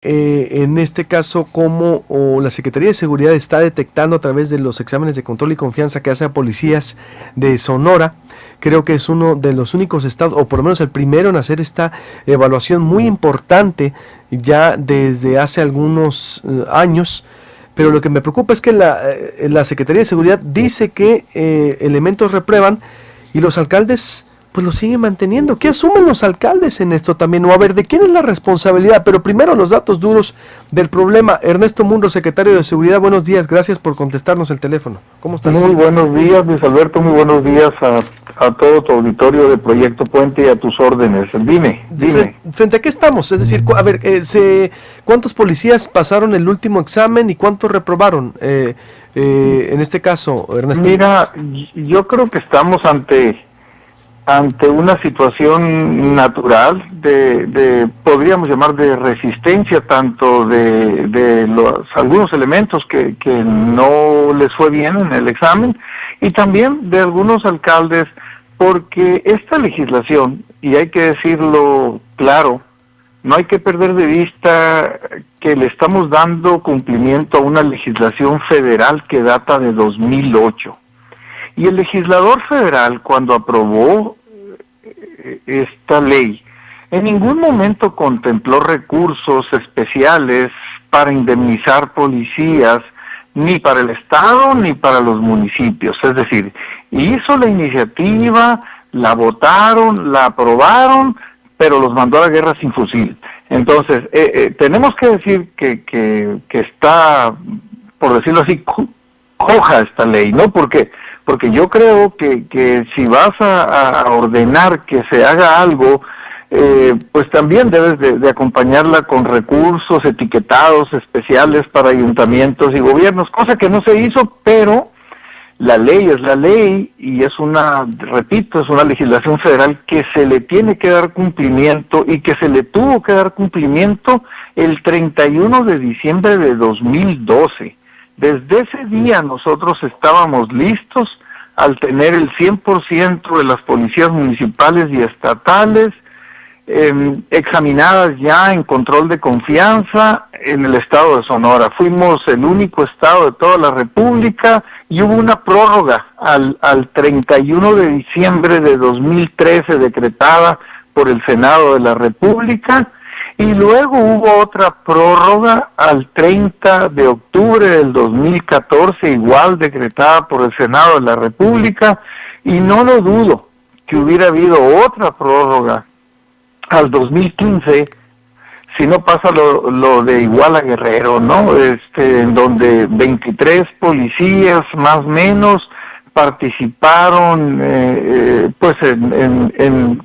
en este caso cómo la Secretaría de Seguridad está detectando a través de los exámenes de control y confianza que hace a policías de Sonora. Creo que es uno de los únicos estados, o por lo menos el primero en hacer esta evaluación muy importante ya desde hace algunos años. Pero lo que me preocupa es que la Secretaría de Seguridad dice que elementos reprueban y los alcaldes pues lo siguen manteniendo. ¿Qué asumen los alcaldes en esto también? O a ver, ¿de quién es la responsabilidad? Pero primero los datos duros del problema. Ernesto Mundo, secretario de Seguridad, buenos días, gracias por contestarnos el teléfono. ¿Cómo estás? Muy buenos días, Luis Alberto, muy buenos días a todo tu auditorio de Proyecto Puente y a tus órdenes. Dime. ¿Frente a qué estamos? Es decir, a ver, ¿cuántos policías pasaron el último examen y cuántos reprobaron? En este caso, Ernesto. Mira, yo creo que estamos ante una situación natural podríamos llamar de resistencia, tanto de algunos elementos que no les fue bien en el examen, y también de algunos alcaldes, porque esta legislación, y hay que decirlo claro, no hay que perder de vista que le estamos dando cumplimiento a una legislación federal que data de 2008. Y el legislador federal, cuando aprobó esta ley, en ningún momento contempló recursos especiales para indemnizar policías, ni para el Estado ni para los municipios. Es decir, hizo la iniciativa, la votaron, la aprobaron, pero los mandó a la guerra sin fusil. Entonces, tenemos que decir que está, por decirlo así, coja esta ley, ¿no? Porque yo creo que si vas a ordenar que se haga algo, pues también debes de acompañarla con recursos etiquetados especiales para ayuntamientos y gobiernos, cosa que no se hizo, pero la ley es la ley y es una legislación federal que se le tiene que dar cumplimiento y que se le tuvo que dar cumplimiento el 31 de diciembre de 2012. Desde ese día nosotros estábamos listos al tener el 100% de las policías municipales y estatales examinadas ya en control de confianza en el estado de Sonora. Fuimos el único estado de toda la República y hubo una prórroga al 31 de diciembre de 2013 decretada por el Senado de la República. Y luego hubo otra prórroga al 30 de octubre del 2014, igual decretada por el Senado de la República, y no lo dudo que hubiera habido otra prórroga al 2015, si no pasa lo de Iguala Guerrero, ¿no? En donde 23 policías más o menos participaron, pues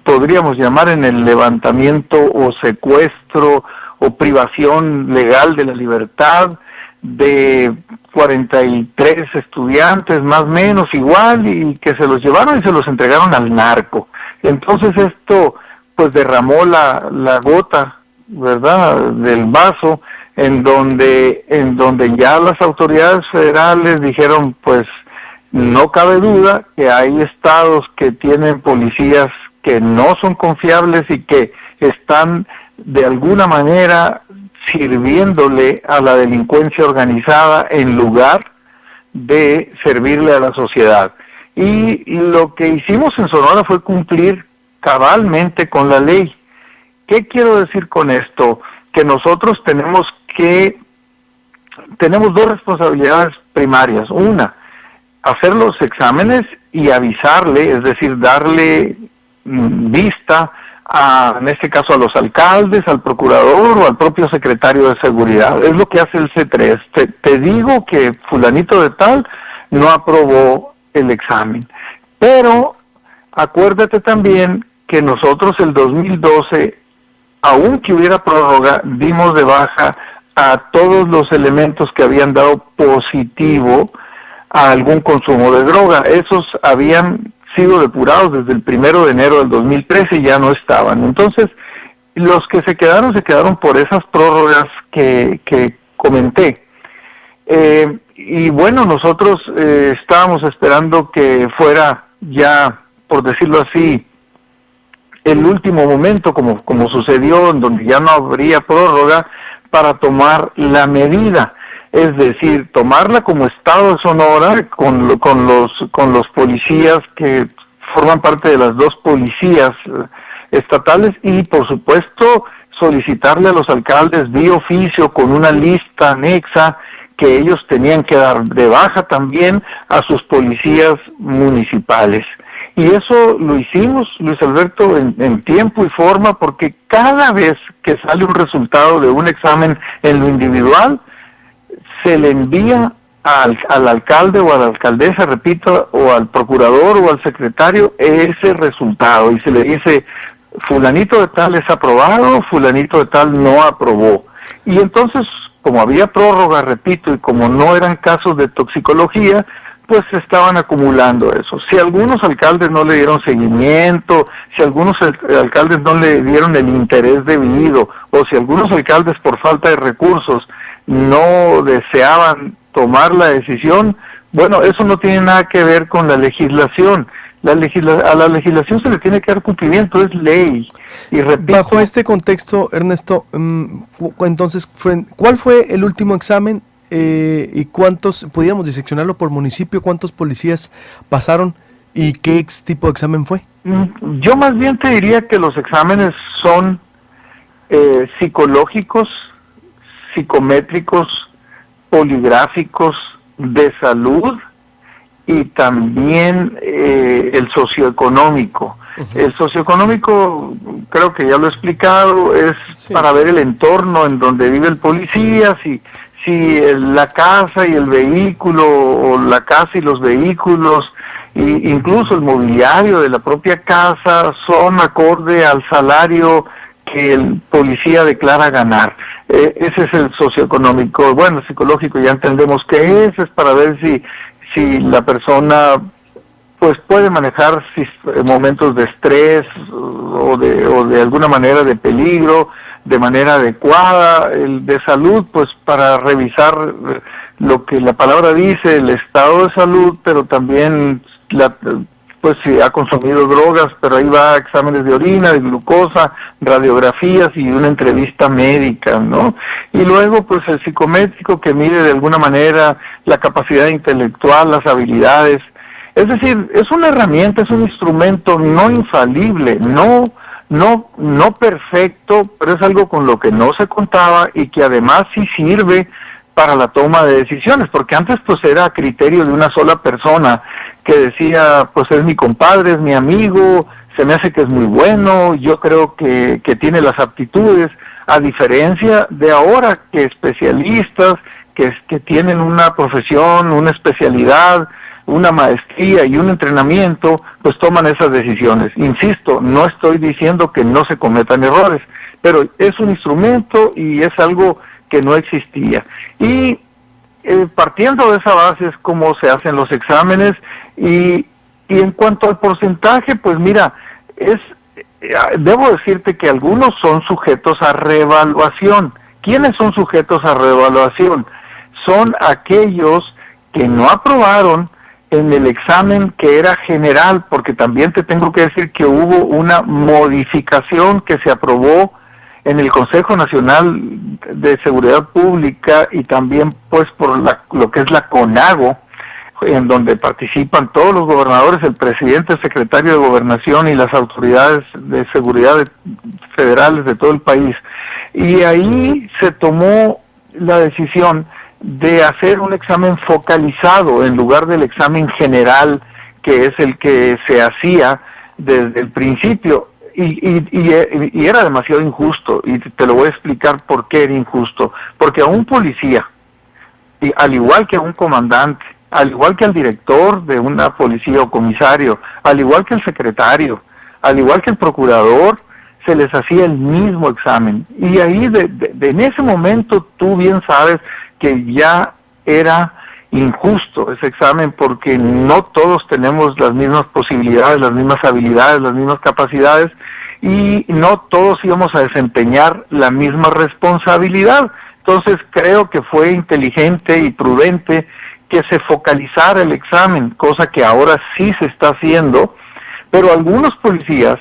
podríamos llamar en el levantamiento o secuestro o privación legal de la libertad de 43 estudiantes más o menos igual, y que se los llevaron y se los entregaron al narco. Entonces esto pues derramó la gota, ¿verdad?, del vaso, en donde ya las autoridades federales dijeron, pues no cabe duda que hay estados que tienen policías que no son confiables y que están de alguna manera sirviéndole a la delincuencia organizada en lugar de servirle a la sociedad. Y lo que hicimos en Sonora fue cumplir cabalmente con la ley. ¿Qué quiero decir con esto? Que nosotros tenemos dos responsabilidades primarias. Una, hacer los exámenes y avisarle, es decir, darle vista en este caso a los alcaldes, al procurador o al propio secretario de seguridad. Es lo que hace el C3. Te digo que fulanito de tal no aprobó el examen. Pero acuérdate también que nosotros el 2012, aunque hubiera prórroga, dimos de baja a todos los elementos que habían dado positivo a algún consumo de droga. Esos habían sido depurados desde el 1 de enero del 2013 y ya no estaban. Entonces, los que se quedaron por esas prórrogas que comenté. Y bueno, nosotros estábamos esperando que fuera ya, por decirlo así, el último momento, como sucedió, en donde ya no habría prórroga, para tomar la medida, es decir, tomarla como Estado de Sonora con los policías que forman parte de las dos policías estatales y por supuesto solicitarle a los alcaldes vía oficio con una lista anexa que ellos tenían que dar de baja también a sus policías municipales. Y eso lo hicimos, Luis Alberto, en tiempo y forma, porque cada vez que sale un resultado de un examen en lo individual, se le envía al alcalde o a la alcaldesa, repito, o al procurador o al secretario ese resultado y se le dice, fulanito de tal es aprobado, fulanito de tal no aprobó. Y entonces, como había prórroga, repito, y como no eran casos de toxicología, pues se estaban acumulando eso. Si algunos alcaldes no le dieron seguimiento, si algunos alcaldes no le dieron el interés debido, o si algunos alcaldes por falta de recursos no deseaban tomar la decisión, bueno, eso no tiene nada que ver con la legislación. A la legislación se le tiene que dar cumplimiento, es ley. Y repito, bajo este contexto, Ernesto, entonces, ¿cuál fue el último examen y cuántos, pudiéramos diseccionarlo por municipio, cuántos policías pasaron y qué tipo de examen fue? Yo más bien te diría que los exámenes son psicológicos, psicométricos, poligráficos, de salud y también el socioeconómico. El socioeconómico, creo que ya lo he explicado, es para ver el entorno en donde vive el policía, si la casa y el vehículo, o la casa y los vehículos, e incluso el mobiliario de la propia casa, son acorde al salario que el policía declara ganar. Ese es el socioeconómico. Bueno, el psicológico ya entendemos que es para ver si la persona pues puede manejar momentos de estrés o de alguna manera de peligro de manera adecuada. El de salud, pues para revisar lo que la palabra dice, el estado de salud, pero también pues si ha consumido drogas, pero ahí va exámenes de orina, de glucosa, radiografías y una entrevista médica, ¿no? Y luego pues el psicométrico, que mide de alguna manera la capacidad intelectual, las habilidades. Es decir, es una herramienta, es un instrumento no infalible, no perfecto, pero es algo con lo que no se contaba y que además sí sirve para la toma de decisiones, porque antes pues era a criterio de una sola persona que decía, pues es mi compadre, es mi amigo, se me hace que es muy bueno, yo creo que tiene las aptitudes, a diferencia de ahora que especialistas que tienen una profesión, una especialidad, una maestría y un entrenamiento, pues toman esas decisiones. Insisto, no estoy diciendo que no se cometan errores, pero es un instrumento y es algo que no existía. Y partiendo de esa base es como se hacen los exámenes y en cuanto al porcentaje, pues mira, debo decirte que algunos son sujetos a reevaluación. ¿Quiénes son sujetos a reevaluación? Son aquellos que no aprobaron en el examen que era general, porque también te tengo que decir que hubo una modificación que se aprobó en el Consejo Nacional de Seguridad Pública y también pues por lo que es la CONAGO, en donde participan todos los gobernadores, el presidente, el secretario de Gobernación y las autoridades de seguridad federales de todo el país. Y ahí se tomó la decisión de hacer un examen focalizado en lugar del examen general, que es el que se hacía desde el principio. Y era demasiado injusto, y te lo voy a explicar por qué era injusto. Porque a un policía, y al igual que a un comandante, al igual que al director de una policía o comisario, al igual que el secretario, al igual que el procurador, se les hacía el mismo examen. Y ahí, en ese momento, tú bien sabes que ya era injusto ese examen, porque no todos tenemos las mismas posibilidades, las mismas habilidades, las mismas capacidades, y no todos íbamos a desempeñar la misma responsabilidad. Entonces creo que fue inteligente y prudente que se focalizara el examen, cosa que ahora sí se está haciendo, pero algunos policías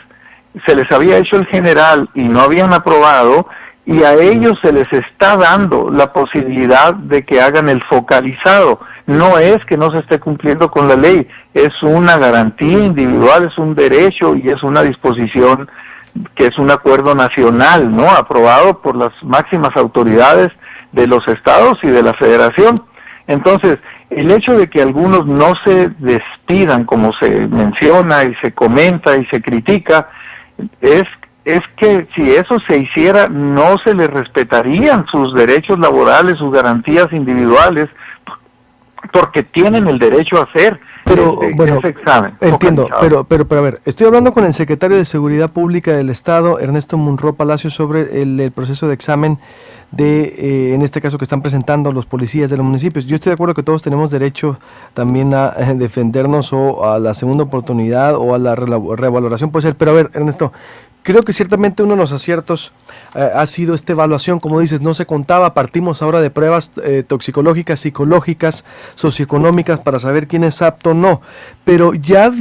se les había hecho el general y no habían aprobado, y a ellos se les está dando la posibilidad de que hagan el focalizado. No es que no se esté cumpliendo con la ley, es una garantía individual, es un derecho y es una disposición que es un acuerdo nacional, ¿no? Aprobado por las máximas autoridades de los estados y de la federación. Entonces, el hecho de que algunos no se despidan, como se menciona y se comenta y se critica, es que si eso se hiciera, no se les respetarían sus derechos laborales, sus garantías individuales, porque tienen el derecho a hacer ese examen. Entiendo, pero a ver, estoy hablando con el secretario de Seguridad Pública del Estado, Ernesto Monroe Palacio, sobre el proceso de examen en este caso que están presentando los policías de los municipios. Yo estoy de acuerdo que todos tenemos derecho también a defendernos o a la segunda oportunidad o a la revaloración, puede ser, pero a ver, Ernesto, creo que ciertamente uno de los aciertos ha sido esta evaluación, como dices, no se contaba, partimos ahora de pruebas toxicológicas, psicológicas, socioeconómicas para saber quién es apto o no, pero ya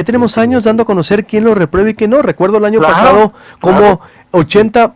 tenemos años dando a conocer quién lo reprueba y quién no. Recuerdo el año pasado como 80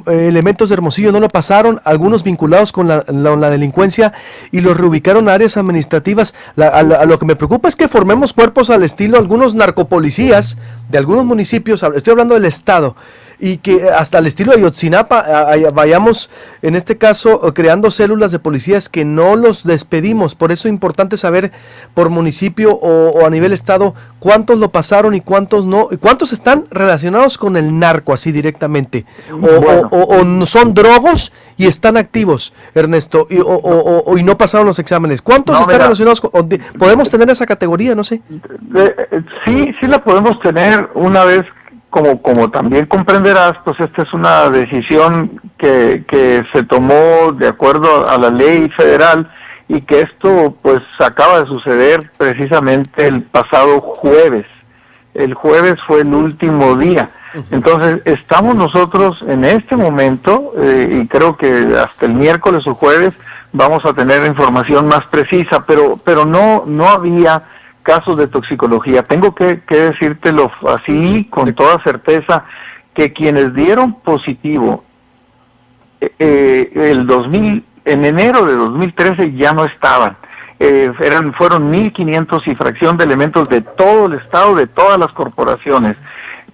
elementos de Hermosillo no lo pasaron, algunos vinculados con la delincuencia, y los reubicaron a áreas administrativas. A lo que me preocupa es que formemos cuerpos al estilo algunos narcopolicías de algunos municipios, estoy hablando del estado, y que hasta el estilo de Ayotzinapa vayamos, en este caso, creando células de policías que no los despedimos. Por eso es importante saber por municipio o a nivel estado cuántos lo pasaron y cuántos no, y cuántos están relacionados con el narco así directamente, o son drogos y están activos, Ernesto, y no pasaron los exámenes. ¿Cuántos están relacionados podemos tener esa categoría? No sé. Sí la podemos tener una vez. Como también comprenderás, pues esta es una decisión que se tomó de acuerdo a la ley federal, y que esto pues acaba de suceder precisamente el pasado jueves. El jueves fue el último día. Entonces estamos nosotros en este momento, y creo que hasta el miércoles o jueves vamos a tener información más precisa, pero no había casos de toxicología. Tengo que decírtelo así con toda certeza, que quienes dieron positivo en enero de 2013 ya no estaban. Fueron 1,500 y fracción de elementos de todo el estado, de todas las corporaciones.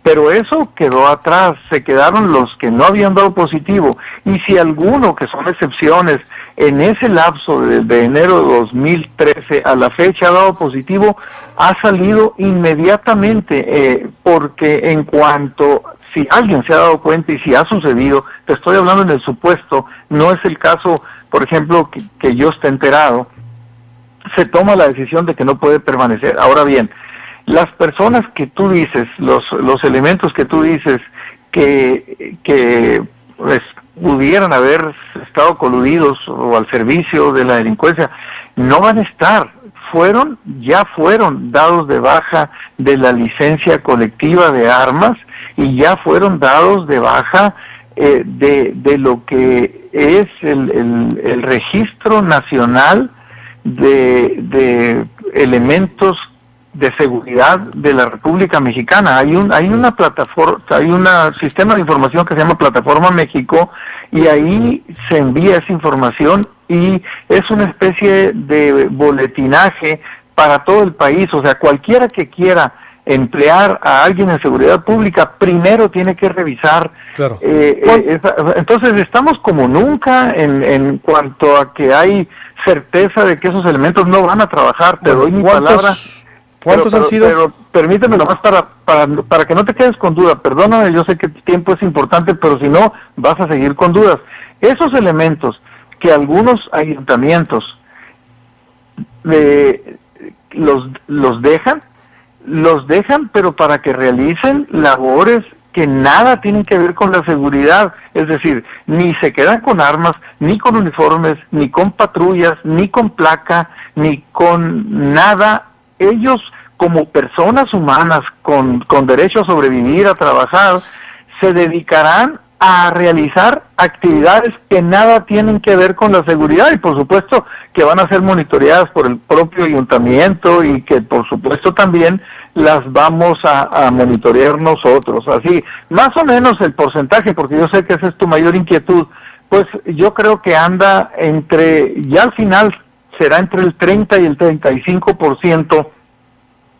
Pero eso quedó atrás, se quedaron los que no habían dado positivo, y si alguno, que son excepciones, en ese lapso de enero de 2013 a la fecha ha dado positivo, ha salido inmediatamente, porque en cuanto, si alguien se ha dado cuenta y si ha sucedido, te estoy hablando en el supuesto, no es el caso, por ejemplo, que yo esté enterado, se toma la decisión de que no puede permanecer. Ahora bien, las personas que tú dices, los elementos que tú dices que pues, pudieran haber estado coludidos o al servicio de la delincuencia, no van a estar. Ya fueron dados de baja de la licencia colectiva de armas, y ya fueron dados de baja de lo que es el registro nacional de elementos de seguridad de la República Mexicana. Hay una plataforma, hay un sistema de información que se llama Plataforma México, y ahí se envía esa información, y es una especie de boletinaje para todo el país. O sea, cualquiera que quiera emplear a alguien en seguridad pública, primero tiene que revisar. Claro. Entonces estamos como nunca en cuanto a que hay certeza de que esos elementos no van a trabajar. Te doy mi palabra. ¿Cuántos han sido? Pero permíteme nomás para que no te quedes con duda. Perdóname, yo sé que el tiempo es importante, pero si no, vas a seguir con dudas. Esos elementos que algunos ayuntamientos los dejan, pero para que realicen labores que nada tienen que ver con la seguridad. Es decir, ni se quedan con armas, ni con uniformes, ni con patrullas, ni con placa, ni con nada. Ellos, como personas humanas con derecho a sobrevivir, a trabajar, se dedicarán a realizar actividades que nada tienen que ver con la seguridad, y por supuesto que van a ser monitoreadas por el propio ayuntamiento, y que por supuesto también las vamos a monitorear nosotros. Así, más o menos el porcentaje, porque yo sé que esa es tu mayor inquietud, pues yo creo que anda ya al final será entre el 30 y el 35%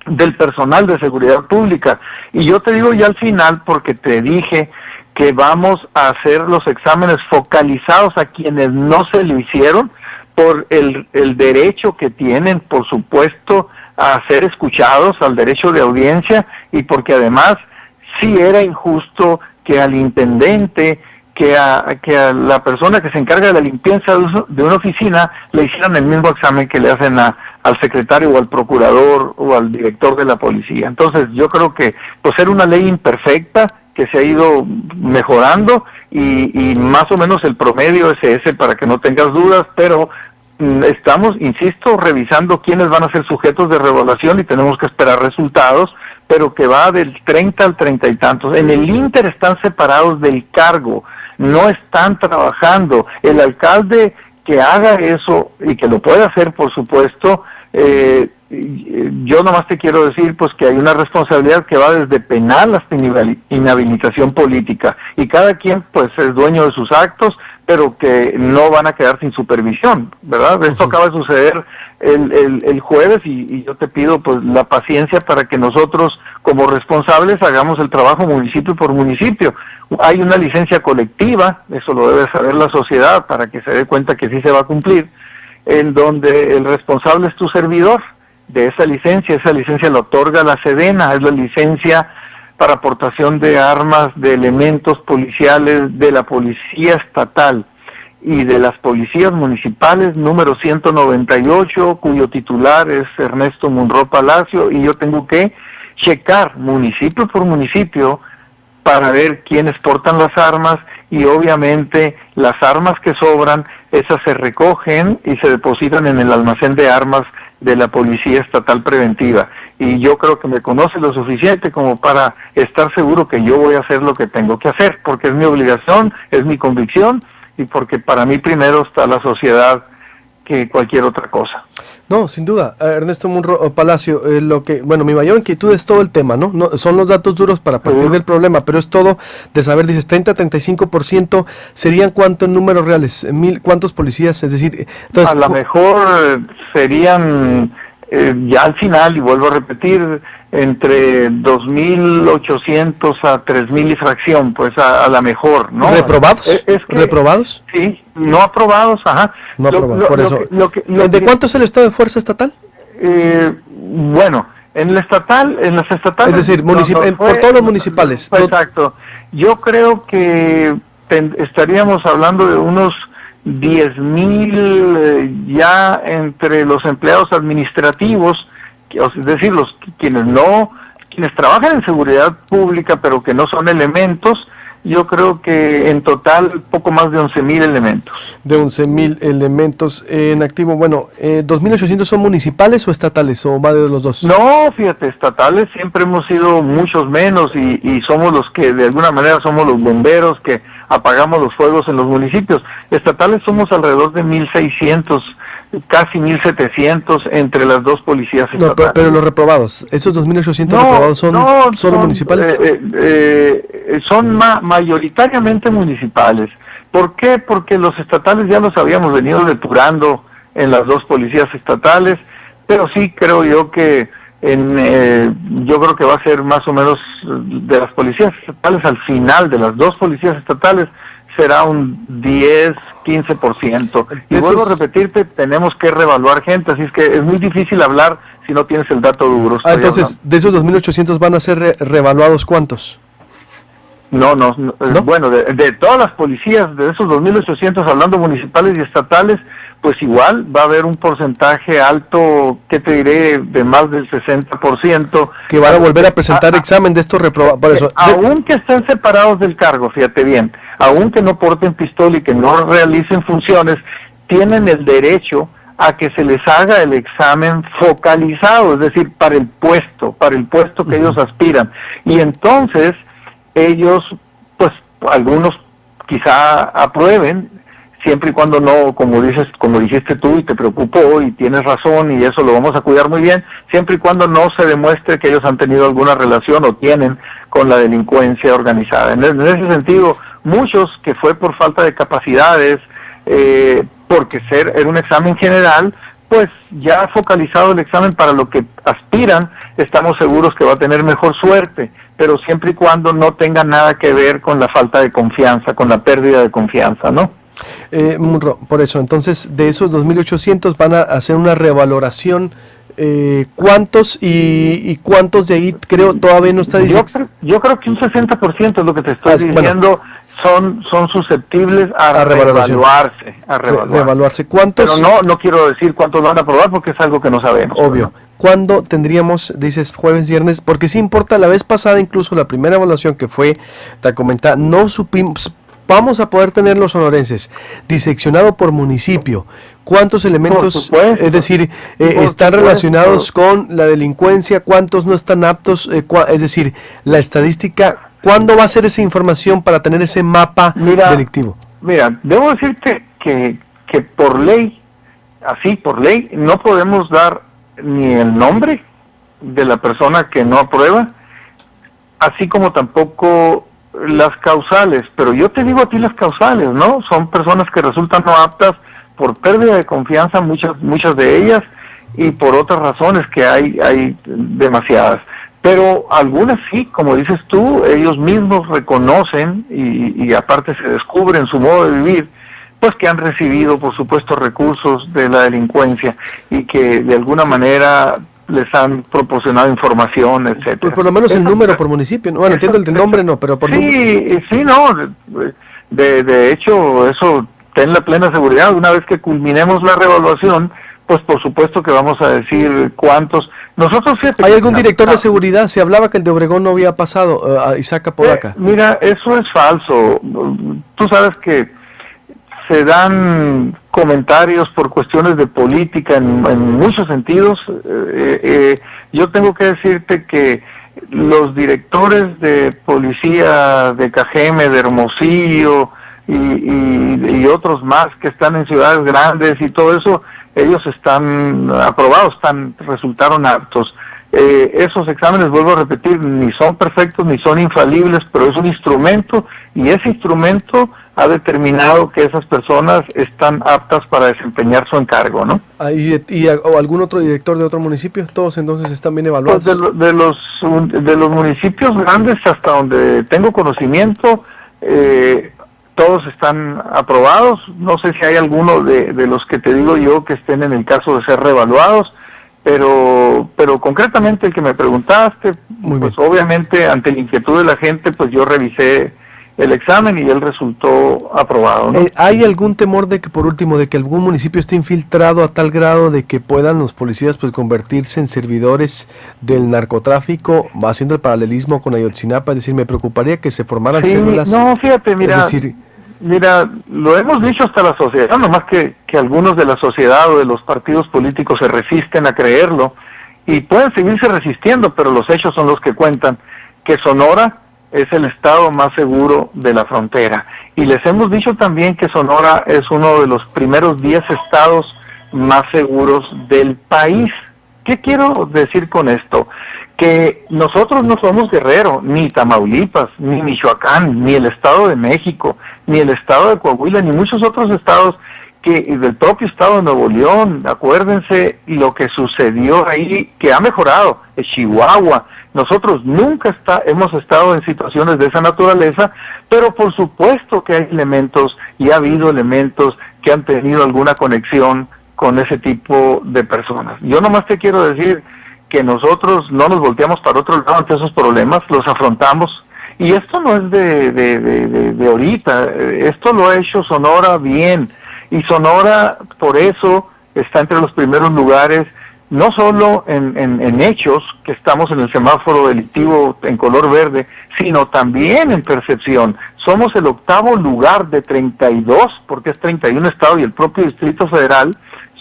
del personal de seguridad pública. Y yo te digo ya al final porque te dije que vamos a hacer los exámenes focalizados a quienes no se lo hicieron, por el derecho que tienen, por supuesto, a ser escuchados, al derecho de audiencia, y porque además sí era injusto que al intendente, que a la persona que se encarga de la limpieza de una oficina le hicieran el mismo examen que le hacen al secretario o al procurador o al director de la policía. Entonces yo creo que pues era una ley imperfecta que se ha ido mejorando, y más o menos el promedio es ese, para que no tengas dudas, pero estamos, insisto, revisando quiénes van a ser sujetos de revaluación y tenemos que esperar resultados, pero que va del 30 al 30 y tantos. En el Inter están separados del cargo, no están trabajando. El alcalde que haga eso, y que lo puede hacer, por supuesto, yo nomás te quiero decir pues que hay una responsabilidad que va desde penal hasta inhabilitación política, y cada quien pues es dueño de sus actos, pero que no van a quedar sin supervisión, ¿verdad? Esto acaba de suceder el jueves, y yo te pido pues la paciencia para que nosotros como responsables hagamos el trabajo municipio por municipio. Hay una licencia colectiva, eso lo debe saber la sociedad para que se dé cuenta que sí se va a cumplir, en donde el responsable es tu servidor de esa licencia la otorga la Sedena, es la licencia para aportación de armas, de elementos policiales de la Policía Estatal y de las policías municipales, número 198, cuyo titular es Ernesto Munro Palacio, y yo tengo que checar municipio por municipio para ver quiénes portan las armas, y obviamente las armas que sobran, esas se recogen y se depositan en el almacén de armas de la Policía Estatal Preventiva. Y yo creo que me conoce lo suficiente como para estar seguro que yo voy a hacer lo que tengo que hacer, porque es mi obligación, es mi convicción, y porque para mí primero está la sociedad que cualquier otra cosa. No, sin duda, Ernesto Munro Palacio, mi mayor inquietud es todo el tema, ¿no? Son los datos duros para partir del problema, pero es todo de saber, dices 30-35%, ¿serían cuántos números reales? ¿Cuántos policías? Es decir, entonces, a lo mejor serían ya al final, y vuelvo a repetir, entre 2.800 a 3.000 y fracción, pues a la mejor, ¿no? ¿Reprobados? ¿Reprobados? Sí, no aprobados, ajá. No aprobados, por eso. ¿De cuánto es el estado de fuerza estatal? Bueno, en las estatales... Es decir, por todos los municipales. Exacto. Yo creo que estaríamos hablando de unos 10.000 ya entre los empleados administrativos, es decir, quienes trabajan en seguridad pública pero que no son elementos. Yo creo que en total poco más de 11.000 elementos. De 11.000 elementos en activo. Bueno, ¿2.800 son municipales o estatales, o va de los dos? No, fíjate, estatales siempre hemos sido muchos menos, y somos los que de alguna manera somos los bomberos que apagamos los fuegos en los municipios. Estatales somos alrededor de 1.600, casi 1.700 entre las dos policías estatales. No, pero los reprobados, esos 2.800 reprobados son solo municipales. Son mayoritariamente municipales. ¿Por qué? Porque los estatales ya los habíamos venido depurando en las dos policías estatales, pero sí creo yo que yo creo que va a ser más o menos de las policías estatales, al final de las dos policías estatales será un 10-15%. Y vuelvo a repetirte, tenemos que reevaluar gente, así es que es muy difícil hablar si no tienes el dato duro. Entonces, de esos 2.800 van a ser reevaluados, ¿cuántos? No, bueno, de todas las policías, de esos 2.800, hablando municipales y estatales, pues igual va a haber un porcentaje alto, ¿qué te diré?, de más del 60%. Que van a volver a presentar examen de estos reprobados. Aunque estén separados del cargo, fíjate bien, aunque no porten pistola y que no realicen funciones, tienen el derecho a que se les haga el examen focalizado, es decir, para el puesto que ellos aspiran. Y entonces ellos, pues algunos quizá aprueben, siempre y cuando no, como dijiste tú y te preocupó y tienes razón y eso lo vamos a cuidar muy bien, siempre y cuando no se demuestre que ellos han tenido alguna relación o tienen con la delincuencia organizada. En ese sentido, muchos que fue por falta de capacidades, porque era un examen general, pues ya focalizado el examen para lo que aspiran, estamos seguros que va a tener mejor suerte, pero siempre y cuando no tenga nada que ver con la falta de confianza, con la pérdida de confianza, ¿no? Munro, por eso, entonces, de esos 2.800 van a hacer una revaloración. ¿Cuántos y cuántos de ahí creo todavía no está diciendo? Yo creo que un 60% es lo que te estoy diciendo, bueno, son susceptibles a revaluarse. ¿Cuántos? Pero no quiero decir cuántos van a aprobar porque es algo que no sabemos. Obvio. ¿Cuándo tendríamos, dices, jueves, viernes? Porque sí importa, la vez pasada incluso la primera evaluación que fue, te comenté, no supimos. Vamos a poder tener los sonorenses diseccionado por municipio. ¿Cuántos elementos, es decir, están relacionados con la delincuencia? ¿Cuántos no están aptos? Es decir, la estadística, ¿cuándo va a ser esa información para tener ese mapa delictivo? Mira, debo decirte que por ley, no podemos dar ni el nombre de la persona que no aprueba, así como tampoco las causales, pero yo te digo a ti las causales, ¿no? Son personas que resultan no aptas por pérdida de confianza, muchas de ellas, y por otras razones que hay demasiadas. Pero algunas sí, como dices tú, ellos mismos reconocen y aparte se descubren su modo de vivir, pues que han recibido, por supuesto, recursos de la delincuencia y que de alguna manera les han proporcionado información, etcétera. Pues por lo menos el número por municipio, ¿no? Bueno, entiendo el nombre, no, pero por sí, no, de hecho, eso, ten la plena seguridad, una vez que culminemos la reevaluación, pues por supuesto que vamos a decir cuántos. Nosotros, fíjate, ¿hay algún director de seguridad? Se hablaba que el de Obregón no había pasado, a Isaac Apodaca. Mira, eso es falso. Tú sabes que se dan comentarios por cuestiones de política en muchos sentidos. Yo tengo que decirte que los directores de policía de Cajeme, de Hermosillo y otros más que están en ciudades grandes y todo eso, ellos están aprobados, resultaron aptos. Esos exámenes, vuelvo a repetir, ni son perfectos ni son infalibles, pero es un instrumento y ese instrumento ha determinado que esas personas están aptas para desempeñar su encargo, ¿no? ¿O algún otro director de otro municipio? ¿Todos entonces están bien evaluados? Pues de los municipios grandes hasta donde tengo conocimiento, todos están aprobados. No sé si hay alguno de los que te digo yo que estén en el caso de ser reevaluados, pero concretamente el que me preguntaste, pues obviamente ante la inquietud de la gente, pues yo revisé el examen y él resultó aprobado, ¿no? ¿Hay algún temor de que, por último, de que algún municipio esté infiltrado a tal grado de que puedan los policías pues convertirse en servidores del narcotráfico, haciendo el paralelismo con Ayotzinapa? Es decir, me preocuparía que se formaran células. No, fíjate, mira, lo hemos dicho hasta la sociedad, nomás que algunos de la sociedad o de los partidos políticos se resisten a creerlo y pueden seguirse resistiendo, pero los hechos son los que cuentan, que Sonora es el estado más seguro de la frontera. Y les hemos dicho también que Sonora es uno de los primeros 10 estados más seguros del país. ¿Qué quiero decir con esto? Que nosotros no somos Guerrero, ni Tamaulipas, ni Michoacán, ni el Estado de México, ni el Estado de Coahuila, ni muchos otros estados del propio estado de Nuevo León. Acuérdense lo que sucedió ahí, que ha mejorado, en Chihuahua. Nosotros nunca hemos estado en situaciones de esa naturaleza, pero por supuesto que hay elementos, y ha habido elementos que han tenido alguna conexión con ese tipo de personas. Yo nomás te quiero decir que nosotros no nos volteamos para otro lado ante esos problemas, los afrontamos, y esto no es de ahorita, esto lo ha hecho Sonora bien, y Sonora por eso está entre los primeros lugares, no solo en hechos, que estamos en el semáforo delictivo en color verde, sino también en percepción. Somos el 8º lugar de 32, porque es 31 estados y el propio Distrito Federal,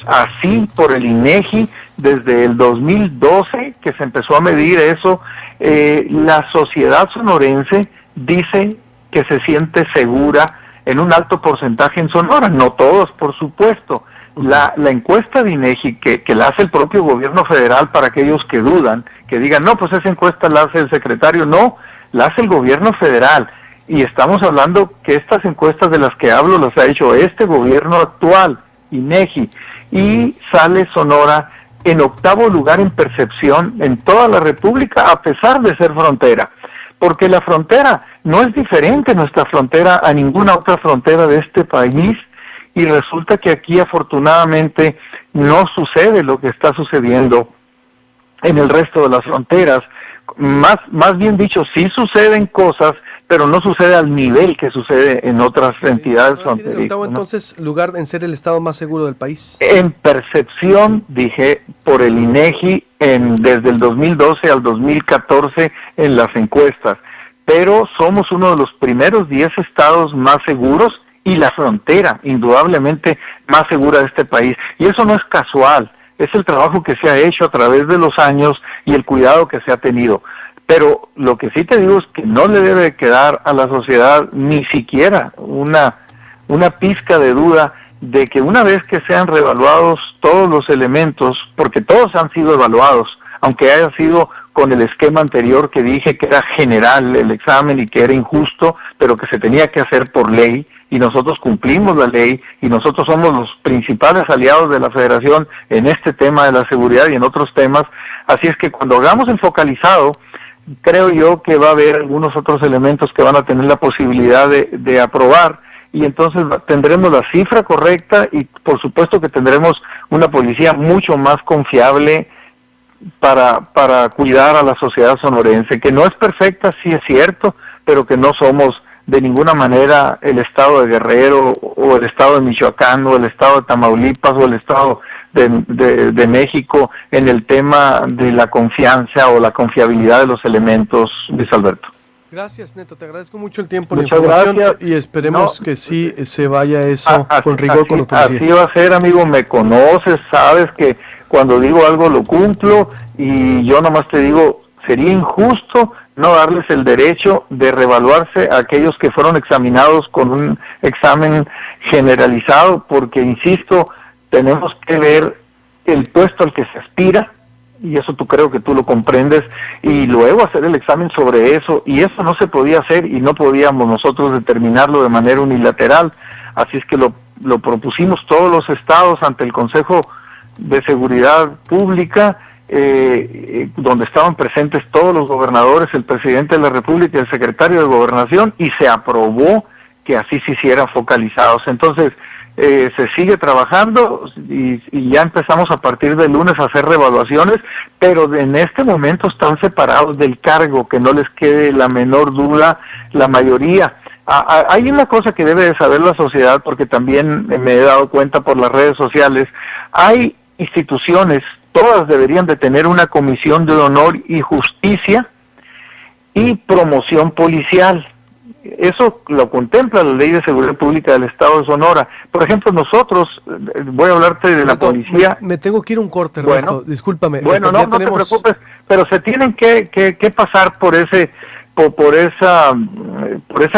así por el INEGI, desde el 2012 que se empezó a medir eso. La sociedad sonorense dice que se siente segura en un alto porcentaje en Sonora, no todos, por supuesto. La encuesta de INEGI que la hace el propio gobierno federal, para aquellos que dudan, que digan, no, pues esa encuesta la hace el secretario, no, la hace el gobierno federal. Y estamos hablando que estas encuestas de las que hablo las ha hecho este gobierno actual, INEGI, y sale Sonora en 8º lugar en percepción en toda la República, a pesar de ser frontera. Porque la frontera no es diferente, nuestra frontera, a ninguna otra frontera de este país, y resulta que aquí afortunadamente no sucede lo que está sucediendo en el resto de las fronteras. Más bien dicho, sí suceden cosas, pero no sucede al nivel que sucede en otras entidades fronterizas, ¿no? Entonces, lugar en ser el estado más seguro del país. En percepción, dije, por el INEGI desde el 2012 al 2014 en las encuestas, pero somos uno de los primeros 10 estados más seguros, y la frontera, indudablemente, más segura de este país. Y eso no es casual, es el trabajo que se ha hecho a través de los años y el cuidado que se ha tenido. Pero lo que sí te digo es que no le debe quedar a la sociedad ni siquiera una pizca de duda de que una vez que sean reevaluados todos los elementos, porque todos han sido evaluados, aunque haya sido con el esquema anterior que dije que era general el examen y que era injusto, pero que se tenía que hacer por ley, y nosotros cumplimos la ley, y nosotros somos los principales aliados de la Federación en este tema de la seguridad y en otros temas. Así es que cuando hagamos el focalizado, creo yo que va a haber algunos otros elementos que van a tener la posibilidad de aprobar, y entonces tendremos la cifra correcta, y por supuesto que tendremos una policía mucho más confiable para cuidar a la sociedad sonorense, que no es perfecta, sí es cierto, pero que no somos de ninguna manera el estado de Guerrero, o el estado de Michoacán, o el estado de Tamaulipas, o el estado de México en el tema de la confianza o la confiabilidad de los elementos, Luis Alberto. Gracias, Neto, te agradezco mucho el tiempo, Muchas la información, gracias. Y esperemos que sí se vaya eso con rigor, con autoridad. Así va a ser, amigo, me conoces, sabes que cuando digo algo lo cumplo, y yo nomás te digo, sería injusto no darles el derecho de reevaluarse a aquellos que fueron examinados con un examen generalizado, porque, insisto, tenemos que ver el puesto al que se aspira, y eso creo que tú lo comprendes, y luego hacer el examen sobre eso, y eso no se podía hacer, y no podíamos nosotros determinarlo de manera unilateral. Así es que lo propusimos todos los estados ante el Consejo de Seguridad Pública, donde estaban presentes todos los gobernadores, el presidente de la República y el secretario de Gobernación, y se aprobó que así se hicieran focalizados. Entonces, se sigue trabajando, y ya empezamos a partir del lunes a hacer reevaluaciones, pero en este momento están separados del cargo, que no les quede la menor duda la mayoría. Hay una cosa que debe de saber la sociedad, porque también me he dado cuenta por las redes sociales. Hay instituciones, todas deberían de tener una comisión de honor y justicia y promoción policial. Eso lo contempla la Ley de Seguridad Pública del Estado de Sonora. Por ejemplo, nosotros, voy a hablarte de la policía. Me tengo que ir un corte, Ernesto, bueno, discúlpame. Bueno, no te preocupes, pero se tienen que pasar por esa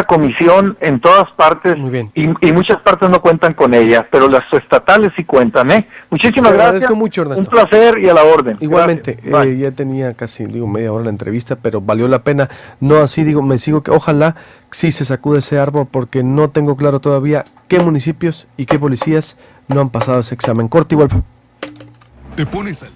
comisión en todas partes. Muy bien. Y muchas partes no cuentan con ella, pero las estatales sí cuentan, ¿eh? Muchísimas gracias. Agradezco mucho, Ernesto. Un placer y a la orden. Igualmente, ya tenía casi media hora la entrevista, pero valió la pena. No así, me sigo que ojalá sí se sacude ese árbol, porque no tengo claro todavía qué municipios y qué policías no han pasado ese examen. Corte igual. Te pones al